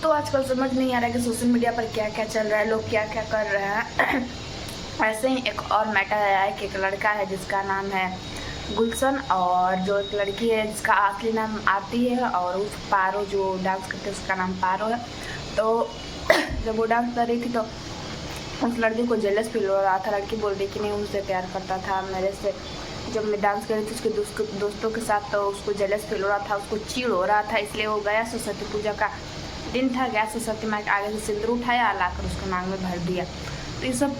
तो आजकल समझ नहीं आ रहा है कि सोशल मीडिया पर क्या क्या चल रहा है, लोग क्या क्या कर रहे हैं। ऐसे ही एक और मैटर आया है कि एक लड़का है जिसका नाम है गुलशन, और जो एक लड़की है जिसका असली नाम आरती है, और उस पारो जो डांस करते हैं उसका नाम पारो है। तो जब वो डांस कर रही थी तो उस लड़की को जेलस फील हो रहा था। लड़की बोल रही कि नहीं, मुझसे प्यार करता था मेरे से। जब मैं डांस कर रही थी उसके दोस्तों के साथ, तो उसको जेलस फील हो रहा था, उसको चिढ़ हो रहा था। इसलिए वो गया, सरस्वती पूजा का दिन था, गया सरस्वती माँ के आगे से सिंदूर उठाया, लाकर उसके मांग में भर दिया। तो ये सब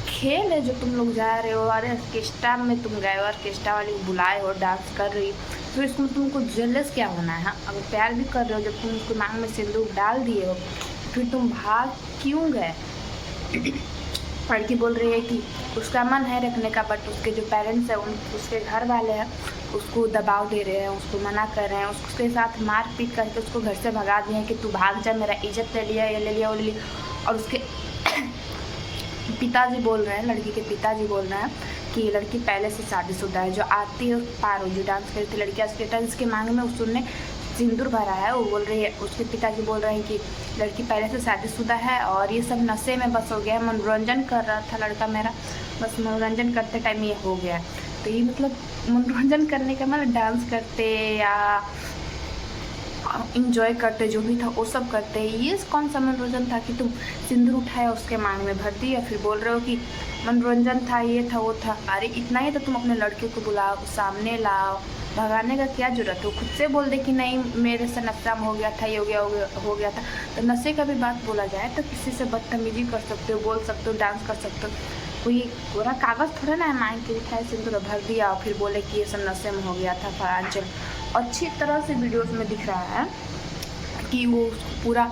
खेल है जो तुम लोग जा रहे हो। अरे ऑर्केस्ट्रा में तुम गए हो, ऑर्केस्ट्रा वाली बुलाए हो, डांस कर रही, तो इसमें तुमको जेलस क्या होना है? अगर प्यार भी कर रहे हो, जब तुम उसको मांग में सिंदूर डाल दिए हो, फिर तुम भाग क्यों गए? लड़की बोल रही है कि उसका मन है रखने का, बट उसके जो पेरेंट्स हैं, उसके घर वाले हैं, उसको दबाव दे रहे हैं, उसको मना कर रहे हैं, उसके साथ मारपीट करके उसको घर से भगा दिए हैं कि तू भाग जा, मेरा इज्जत ले लिया, ये ले लिया, वो ले लिया। और उसके पिताजी बोल रहे हैं, लड़की के पिताजी बोल रहे हैं कि लड़की पहले से शादीशुदा है। जो आती है पारो, जो डांस करती थी लड़कियाँ स्टेटस के मांग में उसने सिंदूर भरा है, वो बोल रही है, उसके पिताजी बोल रहे हैं कि लड़की पहले से शादीशुदा है और ये सब नशे में बस हो गया है, मनोरंजन कर रहा था लड़का मेरा, बस मनोरंजन करते टाइम ये हो गया। तो ये मतलब मनोरंजन करने का मतलब डांस करते या इंजॉय करते, जो भी था वो सब करते। ये कौन सा मनोरंजन था कि तुम सिंदूर उठाया उसके मांग में भर दी, या फिर बोल रहे हो कि मनोरंजन था, ये था, वो था? अरे इतना ही तो तुम अपने लड़के को बुलाओ, सामने लाओ, भगाने का क्या जरूरत है? खुद से बोल दे कि नहीं मेरे से नशा हो गया था, ये हो गया था। तो नशे का भी बात बोला जाए तो किसी से बदतमीजी कर सकते हो, बोल सकते हो, डांस कर सकते हो। कोई पूरा कागज़ थोड़ा ना है मांग के उठाए सिंदूर भर दिया और फिर बोले कि ये सब नशे में हो गया था फलांचल। अच्छी तरह से वीडियोस में दिख रहा है कि वो पूरा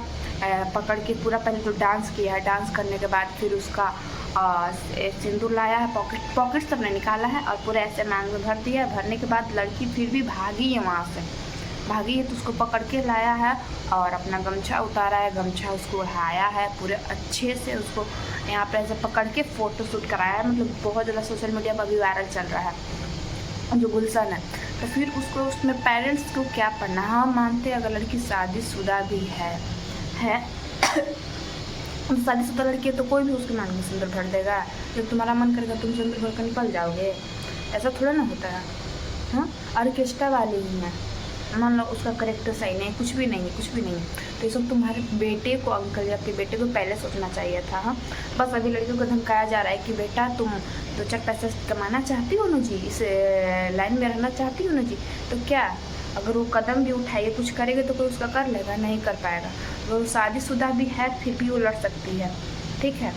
पकड़ के पूरा पहले तो डांस किया है, डांस करने के बाद फिर उसका सिंदूर लाया है, पॉकेट सब ने निकाला है और पूरा ऐसे मांग में भर दिया है। भरने के बाद लड़की फिर भी भागी है, वहाँ से भागी है, तो उसको पकड़ के लाया है और अपना गमछा उतारा है, गमछा उसको उड़ाया है, पूरे अच्छे से उसको यहाँ पे ऐसे पकड़ के फ़ोटो शूट कराया है। मतलब बहुत ज़्यादा सोशल मीडिया पर भी वायरल चल रहा है जो गुलशन है। तो फिर उसको उसमें पेरेंट्स को क्या पढ़ना? हाँ मानते अगर लड़की शादीशुदा भी है शादीशुदा लड़की है तो कोई भी उसके मांग में सिंदूर भर देगा। जब तुम्हारा मन करेगा तुम सिंदूर भर कर निकल जाओगे, ऐसा थोड़ा ना होता है। हाँ, ऑर्केस्ट्रा वाली ही है, मान लो उसका करेक्टर सही नहीं, कुछ भी नहीं है, कुछ भी नहीं है। तो ये सब तुम्हारे बेटे को, अंकल या आपके बेटे को पहले सोचना चाहिए था। हाँ, बस अभी लड़कियों को धमकाया जा रहा है कि बेटा तुम 2-4 पैसे कमाना चाहती हो ना जी, इस लाइन में रहना चाहती हो ना जी, तो क्या अगर वो कदम भी उठाइए, कुछ करेगा तो कोई उसका कर लेगा? नहीं कर पाएगा। वो शादीशुदा भी है फिर भी वो लड़ सकती है, ठीक है?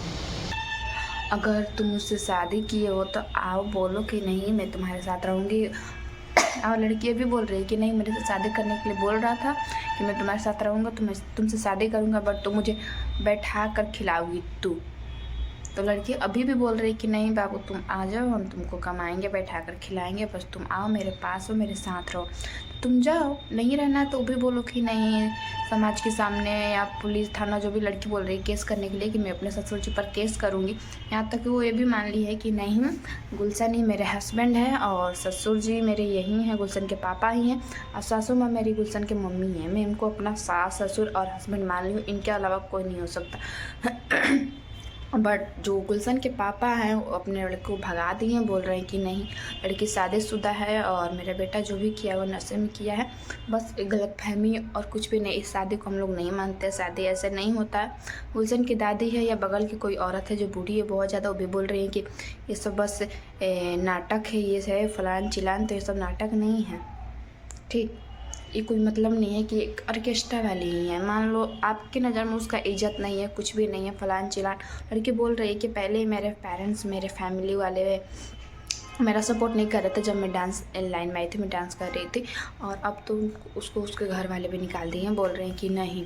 अगर तुम मुझसे शादी किए हो तो आओ, बोलो कि नहीं मैं तुम्हारे साथ रहूँगी। और लड़की भी बोल रही है कि नहीं, मेरे से शादी करने के लिए बोल रहा था कि मैं तुम्हारे साथ रहूँगा, तो मैं तुमसे शादी करूँगा, बट तुम मुझे बैठा कर खिलाओगी तू। तो लड़की अभी भी बोल रही कि नहीं बाबू तुम आ जाओ, हम तुमको कमाएंगे, बैठा कर खिलाएंगे, बस तुम आओ मेरे पास हो, मेरे साथ रहो। तुम जाओ, नहीं रहना तो भी बोलो कि नहीं, समाज के सामने या पुलिस थाना, जो भी लड़की बोल रही है केस करने के लिए कि मैं अपने ससुर जी पर केस करूँगी। यहाँ तक कि वो ये भी मान ली है कि नहीं, गुलशन ही मेरे हस्बैंड हैं और ससुर जी मेरे यही हैं, गुलशन के पापा ही हैं, और सासू माँ मेरी गुलशन के मम्मी हैं। मैं इनको अपना सास ससुर और हस्बैंड मान ली हूँ, इनके अलावा कोई नहीं हो सकता। बट जो गुलशन के पापा हैं वो अपने लड़के को भगा दिए हैं, बोल रहे हैं कि नहीं लड़की शादीशुदा है और मेरा बेटा जो भी किया वो नशे में किया है। बस एक गलतफहमी और कुछ भी नहीं। इस शादी को हम लोग नहीं मानते, शादी ऐसे नहीं होता है। गुलशन की दादी है या बगल की कोई औरत है जो बूढ़ी है बहुत ज़्यादा, वो भी बोल रही है कि ये सब बस नाटक है, ये है फलान चिलान, तो ये सब नाटक नहीं है, ठीक? ये कोई मतलब नहीं है कि एक ऑर्केस्ट्रा वाली ही है। मान लो आपकी नज़र में उसका इज्जत नहीं है, कुछ भी नहीं है, फलान चिलान। लड़की बोल रही है कि पहले मेरे पेरेंट्स, मेरे फैमिली वाले मेरा सपोर्ट नहीं कर रहे थे जब मैं डांस लाइन में आई थी, मैं डांस कर रही थी, और अब तो उसको उसके घर वाले भी निकाल दिए हैं, बोल रहे हैं कि नहीं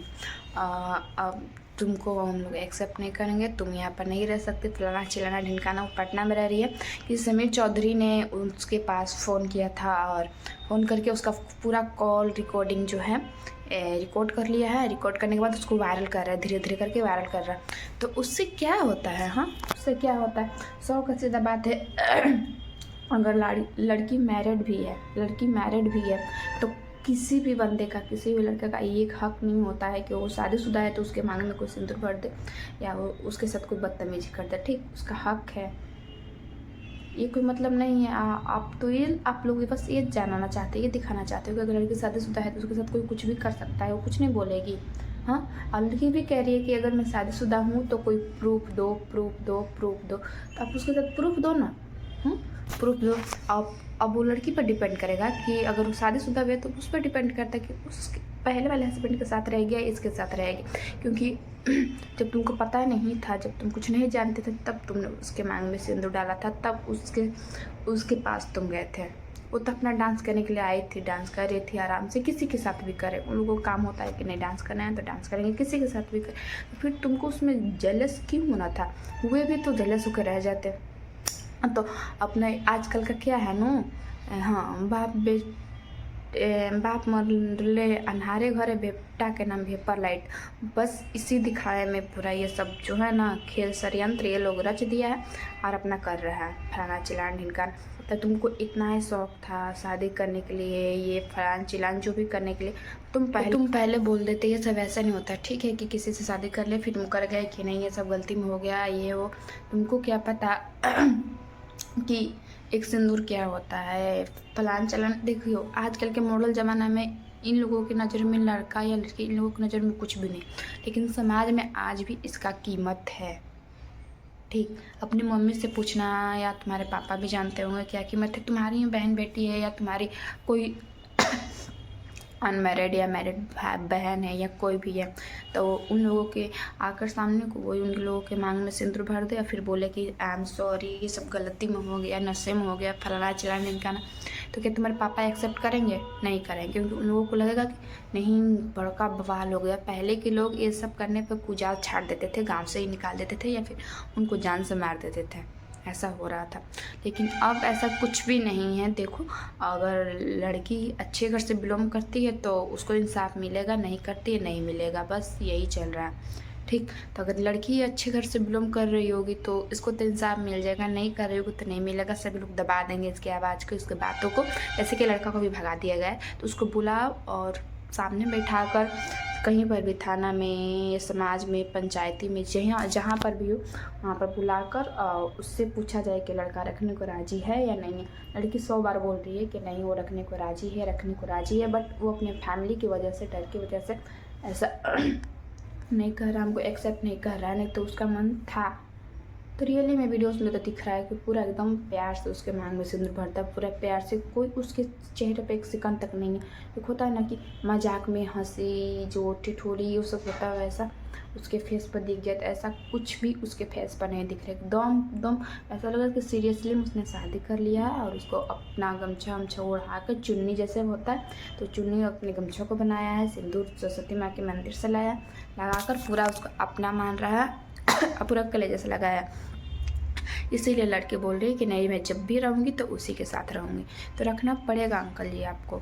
अब तुमको हम लोग एक्सेप्ट नहीं करेंगे, तुम यहाँ पर नहीं रह सकते, फलाना चिलाना ढिमकाना। वो पटना में रह रही है। कि समीर चौधरी ने उसके पास फ़ोन किया था और फ़ोन करके उसका पूरा कॉल रिकॉर्डिंग जो है रिकॉर्ड कर लिया है। रिकॉर्ड करने के बाद उसको वायरल कर रहा है, धीरे धीरे करके वायरल कर रहा है। तो उससे क्या होता है? हाँ, उससे क्या होता है? 100 का सीधा बात है। अगर लड़की मैरिड भी है, तो किसी भी बंदे का, किसी भी लड़के का ये हक नहीं होता है कि वो शादीशुदा है तो उसके मांग में कोई सिंदूर भर दे या वो उसके साथ कोई बदतमीजी कर दे। ठीक, उसका हक है, ये कोई मतलब नहीं है। आप तो ये आप लोग बस ये जानना चाहते हैं, ये दिखाना चाहते हो कि अगर लड़की शादीशुदा है तो उसके साथ कोई कुछ भी कर सकता है, वो कुछ नहीं बोलेगी। हाँ, और लड़की भी कह रही है कि अगर मैं शादीशुदा हूँ तो कोई प्रूफ दो, प्रूफ दो, प्रूफ दो। तो आप उसके साथ प्रूफ दो ना, प्रूफ दो। अब वो लड़की पर डिपेंड करेगा कि अगर वो शादीशुदा है तो उस पर डिपेंड करता है कि उसके पहले वाले हस्बैंड के साथ रहेगी या इसके साथ रहेगी। क्योंकि जब तुमको पता नहीं था, जब तुम कुछ नहीं जानते थे, तब तुमने उसके मांग में सिंदूर डाला था, तब उसके पास तुम गए थे। वो तो अपना डांस करने के लिए आई थी, डांस कर रही थी आराम से, किसी के साथ भी करे। उन लोगों को काम होता है कि नहीं डांस करना है तो डांस करेंगे, किसी के साथ भी करे। तो फिर तुमको उसमें जेलस क्यों होना था? वे भी तो जेलस होकर रह जाते। तो अपना आजकल का क्या है नो, हाँ, बाप मरले अन्हारे घरे बेटा के नाम भेपर लाइट। बस इसी दिखाए में पूरा ये सब जो है ना खेल षड्यंत्र ये लोग रच दिया है और अपना कर रहा है फलाना चिलान ढिनकान। तो तुमको इतना ही शौक था शादी करने के लिए, ये फलान चिलान जो भी करने के लिए, तुम पहले बोल देते। ये सब ऐसा नहीं होता, ठीक है कि किसी से शादी कर ले फिर मुकर गए कि नहीं ये सब गलती में हो गया ये वो। तुमको क्या पता कि एक सिंदूर क्या होता है, फलान चलन। देखियो आजकल के मॉडल ज़माना में इन लोगों की नज़र में लड़का या लड़की, इन लोगों की नज़र में कुछ भी नहीं, लेकिन समाज में आज भी इसका कीमत है। ठीक, अपनी मम्मी से पूछना या तुम्हारे पापा भी जानते होंगे क्या कीमत है। तुम्हारी बहन बेटी है या तुम्हारी कोई अनमैरिड या मैरिड बहन है या कोई भी है, तो उन लोगों के आकर सामने को वही उन लोगों के मांग में सिंदूर भर दे या फिर बोले कि आई एम सॉरी ये सब गलती में हो गया, नशे में हो गया, फलाना चिलाना ढिमकाना, तो क्या तुम्हारे पापा एक्सेप्ट करेंगे? नहीं करेंगे, क्योंकि उन लोगों को लगेगा कि नहीं बड़का बवाल हो गया। पहले के लोग ये सब करने पर कुजाल छाड़ देते थे, गाँव से ही निकाल देते थे या फिर उनको जान से मार देते थे, ऐसा हो रहा था। लेकिन अब ऐसा कुछ भी नहीं है। देखो अगर लड़की अच्छे घर से बिलोंग करती है तो उसको इंसाफ मिलेगा, नहीं करती है नहीं मिलेगा, बस यही चल रहा है। ठीक, तो अगर लड़की अच्छे घर से बिलोंग कर रही होगी तो इसको तो इंसाफ मिल जाएगा, नहीं कर रही होगी तो नहीं मिलेगा। सभी लोग दबा देंगे इसकी आवाज़ को, इसके बातों को। जैसे कि लड़का को भी भगा दिया गया है तो उसको बुलाओ और सामने बैठाकर कहीं पर भी, थाना में, समाज में, पंचायती में, जहाँ पर भी हो वहाँ पर बुलाकर उससे पूछा जाए कि लड़का रखने को राज़ी है या नहीं है। लड़की 100 बार बोल रही है कि नहीं वो रखने को राज़ी है, रखने को राज़ी है, बट वो अपने फैमिली की वजह से, डर की वजह से ऐसा नहीं कर रहा, हमको एक्सेप्ट नहीं कर रहा है। नहीं तो उसका मन था तो रियली में वीडियोस में तो दिख रहा है कि पूरा एकदम प्यार से उसके मांग में सिंदूर भरता है, पूरा प्यार से, कोई उसके चेहरे पे एक सेकंड तक नहीं है। एक होता है ना कि मजाक में हंसी जो ठिठोली वो सब होता है, वैसा उसके फेस पर दिख जाता, ऐसा कुछ भी उसके फेस पर नहीं दिख रहा। एकदम ऐसा लगा कि सीरियसली उसने शादी कर लिया है और उसको अपना गमछा वमछा ओढ़ा कर, चुन्नी जैसे होता है तो चुन्नी अपने गमछा को बनाया है, सिंदूर सरस्वती माँ के मंदिर से लाया, लगाकर पूरा उसको अपना मान रहा है, पूरा कले जैसे लगाया। इसीलिए लड़के बोल रही है कि नहीं मैं जब भी रहूँगी तो उसी के साथ रहूँगी। तो रखना पड़ेगा अंकल जी आपको।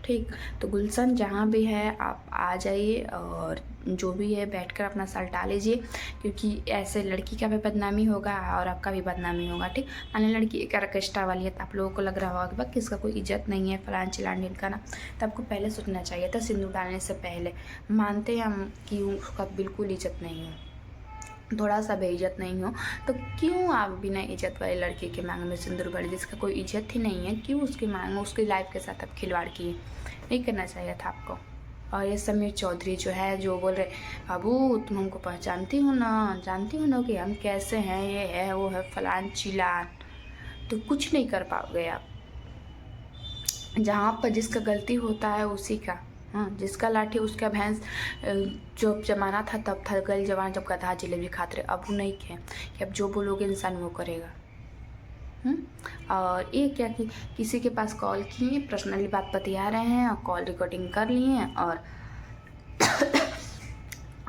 ठीक, तो गुलशन जहाँ भी है आप आ जाइए और जो भी है बैठकर अपना साल टाल लीजिए, क्योंकि ऐसे लड़की का भी बदनामी होगा और आपका भी बदनामी होगा। ठीक, अन्य लड़की एक ऑर्केस्ट्रा वाली है तो आप लोगों को लग रहा होगा कि इसका कोई इज्जत नहीं है, फलान चिलान ढिमकाना, तो आपको पहले सोचना चाहिए था सिंदूर डालने से पहले। मानते हैं हम कि उसका बिल्कुल इज्जत नहीं है, थोड़ा सा भी इज्जत नहीं हो तो क्यों आप बिना इज्जत वाली लड़की के मांग में सिंदूर भरे, जिसका कोई इज्जत ही नहीं है, क्यों उसकी मांग में उसकी लाइफ के साथ आप खिलवाड़ किए? नहीं करना चाहिए था आपको। और ये समीर चौधरी जो है जो बोल रहे बाबू तुम हमको पहचानती हो ना, जानती हो ना कि हम कैसे हैं, ये है वो है फलान चिलान, तो कुछ नहीं कर पाओगे आप। जहाँ पर जिसका गलती होता है उसी का, हाँ, जिसका लाठी उसका भैंस। जो जमाना था तब था गल जमाना जब गधा जलेबी खाते रहे, अब वो नहीं खे कि अब जो बोलोगे इंसान वो करेगा। और ये क्या कि किसी के पास कॉल किए, पर्सनली बात बतिया रहे हैं और कॉल रिकॉर्डिंग कर लिए हैं और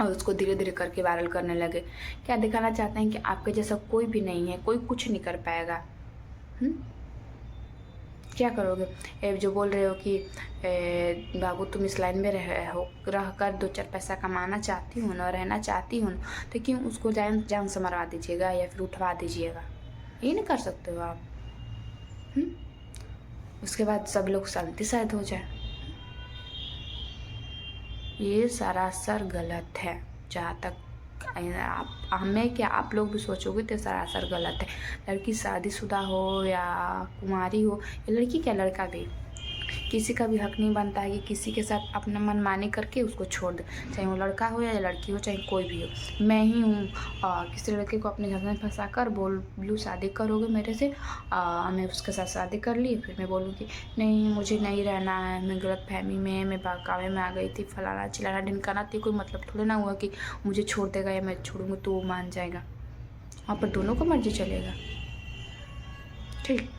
उसको धीरे धीरे करके वायरल करने लगे। क्या दिखाना चाहते हैं कि आपके जैसा कोई भी नहीं है, कोई कुछ नहीं कर पाएगा। क्या करोगे? जो बोल रहे हो कि बाबू तुम इस लाइन में रह कर 2-4 पैसा कमाना चाहती हूँ ना, रहना चाहती हूँ, तो क्यों उसको जान से मरवा दीजिएगा या फिर उठवा दीजिएगा? ये नहीं कर सकते हो आप। उसके बाद सब लोग शांति शायद हो जाए। ये सरासर गलत है। जहाँ तक हमें क्या आप लोग भी सोचोगे तो सरासर गलत है। लड़की शादीशुदा हो या कुंवारी हो, या लड़की क्या लड़का भी, किसी का भी हक नहीं बनता है कि किसी के साथ अपना मनमानी करके उसको छोड़ दे, चाहे वो लड़का हो या लड़की हो, चाहे कोई भी हो। मैं ही हूँ किसी लड़के को अपने घर में फंसा कर बोलूँ शादी करोगे मेरे से, मैं उसके साथ शादी कर ली, फिर मैं बोलूँ कि नहीं मुझे नहीं रहना है, मैं गलत फहमी में, मैं बहकावे में आ गई थी, फलाना चिलाना ढिमकाना थी, कोई मतलब थोड़ा ना हुआ कि मुझे छोड़ देगा या मैं छोड़ूंगी तो वो मान जाएगा। वहाँ पर दोनों को मर्जी चलेगा, ठीक।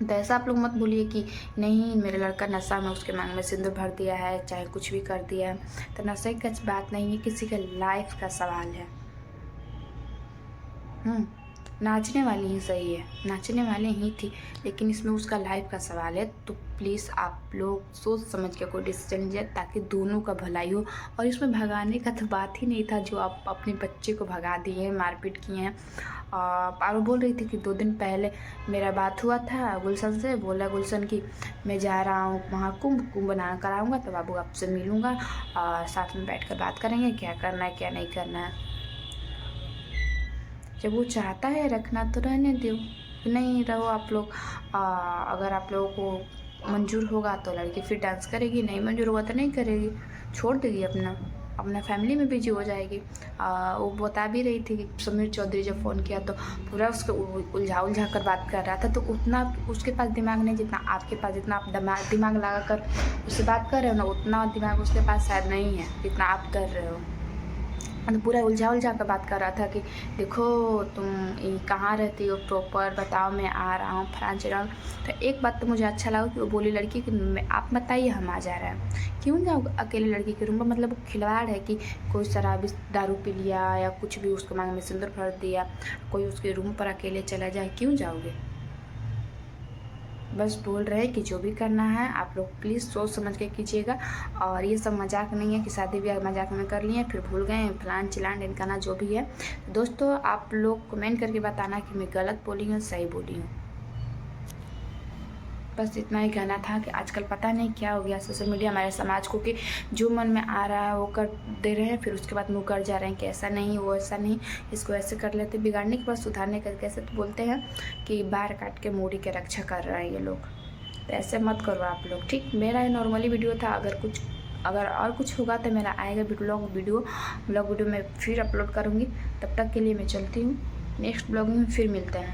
तो ऐसा आप लोग मत बोलिए कि नहीं मेरा लड़का नशा में उसके मांग में सिंदूर भर दिया है, चाहे कुछ भी कर दिया है। तो नशे की बात नहीं है, किसी के लाइफ का सवाल है। नाचने वाली ही सही है, नाचने वाले ही थी, लेकिन इसमें उसका लाइफ का सवाल है। तो प्लीज़ आप लोग सोच समझ के कोई डिसीजन लीजिए ताकि दोनों का भलाई हो। और इसमें भगाने का तो बात ही नहीं था, जो आप अपने बच्चे को भगा दिए, मारपीट किए हैं। पारो बोल रही थी कि 2 दिन पहले मेरा बात हुआ था गुलशन से, बोला गुलशन कि मैं जा रहा हूँ वहाँ कुंभ बना कराऊँगा, तो बाबू आपसे मिलूँगा और साथ में बैठ कर बात करेंगे क्या करना है क्या नहीं करना है। जब वो चाहता है रखना तो रहने दो, नहीं रहो आप लोग। अगर आप लोगों को मंजूर होगा तो लड़की फिर डांस करेगी, नहीं मंजूर होगा तो नहीं करेगी, छोड़ देगी, अपना फैमिली में बिजी हो जाएगी। वो बता भी रही थी कि समीर चौधरी जब फ़ोन किया तो पूरा उसको उलझा कर बात कर रहा था, तो उतना उसके पास दिमाग नहीं जितना आपके पास, जितना आप दिमाग लगा कर उससे बात कर रहे हो ना, उतना दिमाग उसके पास शायद नहीं है जितना आप कर रहे हो। तो पूरा उलझा कर बात कर रहा था कि देखो तुम कहाँ रहती हो प्रॉपर, बताओ मैं आ रहा हूँ फलान चिलान। तो एक बात तो मुझे अच्छा लगा कि वो बोली लड़की कि आप बताइए हम आ जा रहे हैं, क्यों जाओ अकेले लड़की के रूम में। मतलब वो खिलवाड़ है कि कोई शराबी दारू पी लिया या कुछ भी उसके मांग में सिंदूर भर दिया, कोई उसके रूम पर अकेले चला जाए, क्यों जाओगे। बस बोल रहे हैं कि जो भी करना है आप लोग प्लीज़ सोच समझ के कीजिएगा। और ये सब मजाक नहीं है कि शादी ब्याह मजाक में कर लिए फिर भूल गए फलान चिलान ढिमकाना जो भी है। दोस्तों आप लोग कमेंट करके बताना कि मैं गलत बोली हूँ सही बोली हूँ। बस इतना ही कहना था कि आजकल पता नहीं क्या हो गया सोशल मीडिया हमारे समाज को, कि जो मन में आ रहा है वो कर दे रहे हैं, फिर उसके बाद मुँह कर जा रहे हैं कि ऐसा नहीं वो ऐसा नहीं, इसको ऐसे कर लेते। बिगाड़ने के बाद सुधारने का कैसे तो बोलते हैं कि बाहर काट के मूड़ी के रक्षा कर रहे हैं ये लोग। तो ऐसे मत करो आप लोग, ठीक। मेरा ये नॉर्मली वीडियो था, अगर और कुछ होगा तो मेरा आएगा ब्लॉग वीडियो में फिर अपलोड करूँगी। तब तक के लिए मैं चलती हूँ, नेक्स्ट ब्लॉग में फिर मिलते हैं।